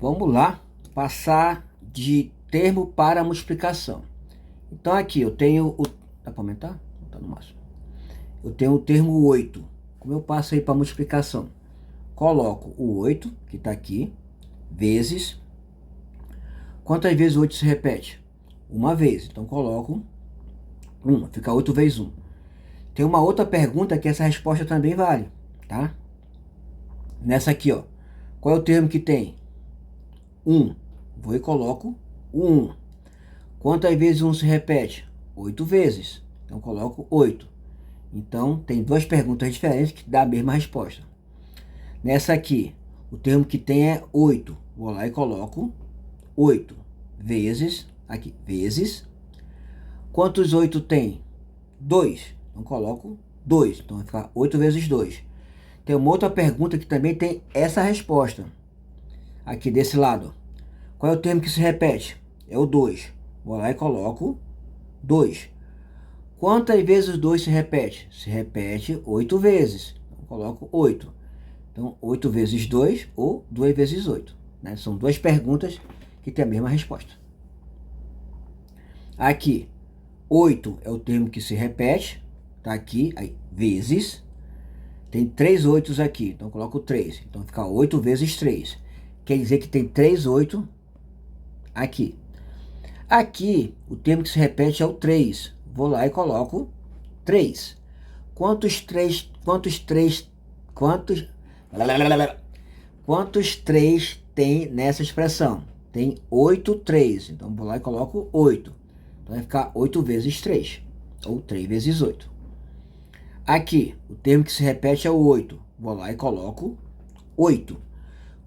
Vamos lá, passar de termo para multiplicação. Então aqui eu tenho o... Dá para aumentar? Tá no máximo. Eu tenho o termo 8. Como eu passo aí para multiplicação? Coloco o 8, que está aqui, vezes... Quantas vezes o 8 se repete? Uma vez. Então coloco 1, fica 8 vezes 1. Tem uma outra pergunta que essa resposta também vale, tá? Nessa aqui, ó. Qual é o termo que tem? 1. Vou e coloco o 1. Quantas vezes 1 se repete? 8 vezes. Então coloco 8. Então tem duas perguntas diferentes que dá a mesma resposta. Nessa aqui, o termo que tem é 8. Vou lá e coloco 8 vezes, aqui, vezes. Quantos 8 tem? 2. Então coloco 2. Então vai ficar 8 vezes 2. Tem uma outra pergunta que também tem essa resposta. Aqui desse lado. Qual é o termo que se repete? É o 2. Vou lá e coloco 2. Quantas vezes o 2 se repete? Se repete 8 vezes. Então coloco 8. Então 8 vezes 2 ou 2 vezes 8. Né? São duas perguntas que têm a mesma resposta. Aqui, 8 é o termo que se repete. Tá aqui, aí, vezes. Tem 3 8 aqui, então eu coloco 3. Então fica 8 vezes 3. Quer dizer que tem 3 8 aqui. Aqui, o termo que se repete é o 3. Vou lá e coloco 3. Quantos 3 tem nessa expressão? Tem 8 3. Então vou lá e coloco 8. Então vai ficar 8 vezes 3. Ou 3 vezes 8. Aqui, o termo que se repete é o 8. Vou lá e coloco 8.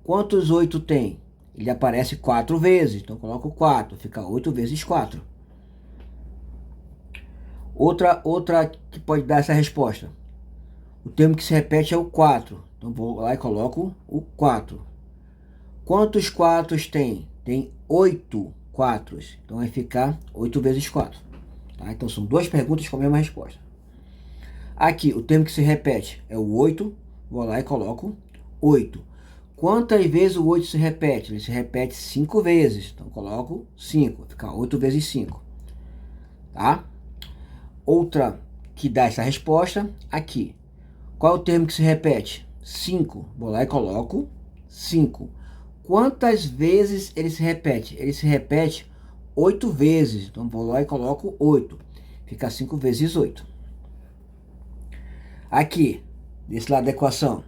Quantos 8 tem? Ele aparece 4 vezes. Então, coloco 4. Fica 8 vezes 4. Outra que pode dar essa resposta. O termo que se repete é o 4. Então, vou lá e coloco o 4. Quantos 4 tem? Tem 8 4. Então, vai ficar 8 vezes 4. Tá? Então, são duas perguntas com a mesma resposta. Aqui, o termo que se repete é o 8. Vou lá e coloco 8. Quantas vezes o 8 se repete? Ele se repete 5 vezes. Então, coloco 5. Fica 8 vezes 5. Tá? Outra que dá essa resposta, aqui. Qual é o termo que se repete? 5. Vou lá e coloco 5. Quantas vezes ele se repete? Ele se repete 8 vezes. Então, vou lá e coloco 8. Fica 5 vezes 8. Aqui, desse lado da equação,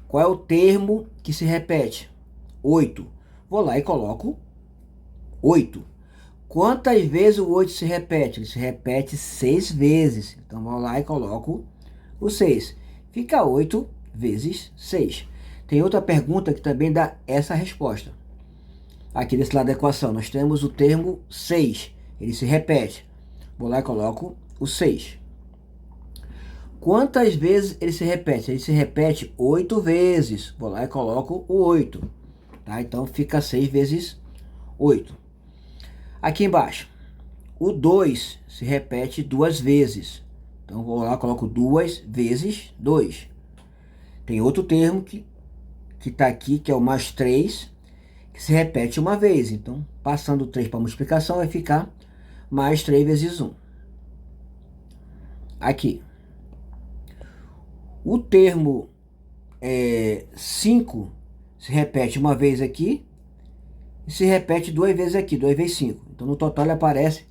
qual é o termo que se repete? 8. Vou lá e coloco 8. Quantas vezes o 8 se repete? Ele se repete 6 vezes. Então, vou lá e coloco o 6. Fica 8 vezes 6. Tem outra pergunta que também dá essa resposta. Aqui desse lado da equação, nós temos o termo 6. Ele se repete. Vou lá e coloco o 6. Quantas vezes ele se repete? Ele se repete 8 vezes. Vou lá e coloco o 8. Tá? Então, fica 6 vezes 8. Aqui embaixo, o 2 se repete 2 vezes. Então, vou lá e coloco 2 vezes 2. Tem outro termo que está aqui, que é o mais 3, que se repete uma vez. Então, passando o 3 para multiplicação, vai ficar mais 3 vezes 1. Aqui. O termo 5 se repete uma vez aqui e se repete 2 vezes aqui, 2 vezes 5. Então, no total, ele aparece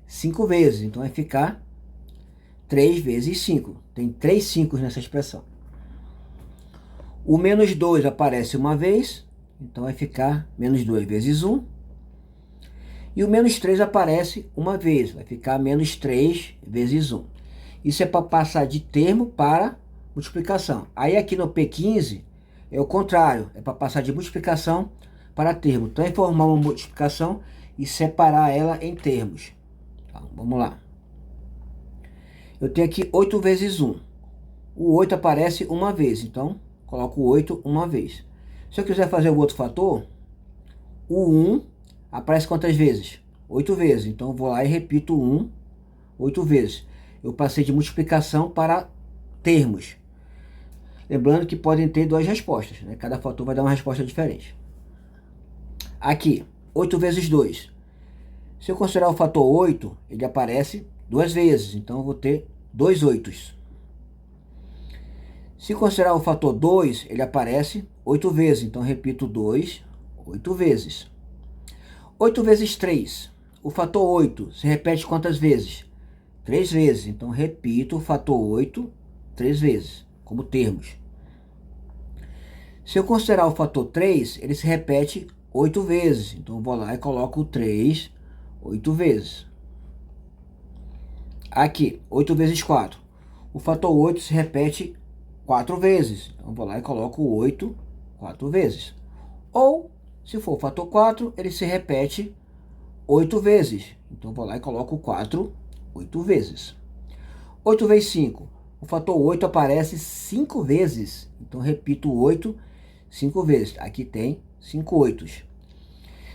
5 vezes. Então, vai ficar 3 vezes 5. Tem 3 5 nessa expressão. O menos 2 aparece uma vez. Então, vai ficar menos 2 vezes 1. E o menos 3 aparece uma vez. Vai ficar menos 3 vezes 1. Isso é para passar de termo para multiplicação. Aí aqui no P15 é o contrário, é para passar de multiplicação para termo. Então é formar uma multiplicação e separar ela em termos. Então, vamos lá. Eu tenho aqui 8 vezes 1. O 8 aparece uma vez, então coloco o 8 uma vez. Se eu quiser fazer o outro fator, o 1 aparece quantas vezes? 8 vezes. Então eu vou lá e repito o 1 8 vezes. Eu passei de multiplicação para termos. Lembrando que podem ter duas respostas, né? Cada fator vai dar uma resposta diferente. Aqui, 8 vezes 2. Se eu considerar o fator 8, ele aparece duas vezes. Então, eu vou ter 2 oitos. Se considerar o fator 2, ele aparece 8 vezes. Então, repito 2, 8 vezes. 8 vezes 3. O fator 8 se repete quantas vezes? 3 vezes. Então, repito o fator 8 3 vezes, como termos. Se eu considerar o fator 3, ele se repete 8 vezes. Então, eu vou lá e coloco o 3 8 vezes. Aqui, 8 vezes 4. O fator 8 se repete 4 vezes. Então, eu vou lá e coloco o 8 4 vezes. Ou, se for o fator 4, ele se repete 8 vezes. Então, eu vou lá e coloco 4 8 vezes. 8 vezes 5. O fator 8 aparece 5 vezes. Então, repito o 8 5 vezes. Aqui tem 5 oitos.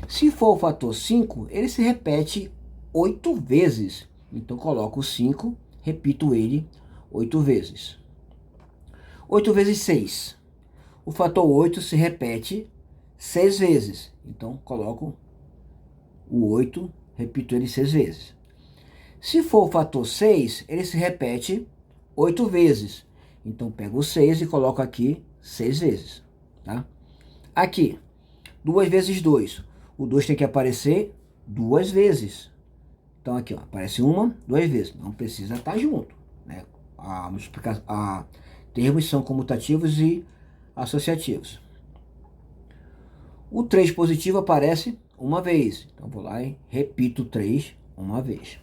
Se for o fator 5, ele se repete 8 vezes. Então, coloco o 5, repito ele 8 vezes. 8 vezes 6. O fator 8 se repete 6 vezes. Então, coloco o 8, repito ele 6 vezes. Se for o fator 6, ele se repete 8 vezes. Então, pego o 6 e coloco aqui 6 vezes. Tá? Aqui, 2 vezes 2. O 2 tem que aparecer 2 vezes. Então, aqui, ó, aparece 1, 2 vezes. Não precisa estar junto. Né? Termos são comutativos e associativos. O 3 positivo aparece uma vez. Então, vou lá e repito 3 uma vez.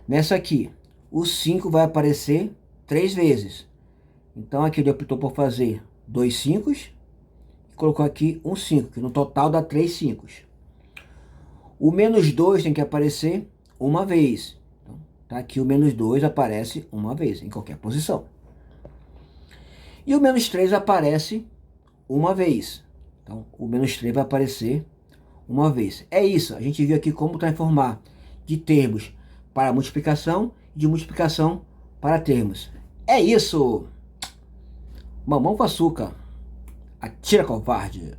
Nessa aqui, o 5 vai aparecer 3 vezes. Então, aqui ele optou por fazer 2 5 e colocou aqui um 5, que no total dá 3 5. O menos 2 tem que aparecer uma vez. Então, tá aqui o menos 2 aparece uma vez, em qualquer posição. E o menos 3 aparece uma vez. Então, o menos 3 vai aparecer uma vez. É isso, a gente viu aqui como transformar de termos para multiplicação e de multiplicação para termos. É isso! Mamão com açúcar. Atira, covarde!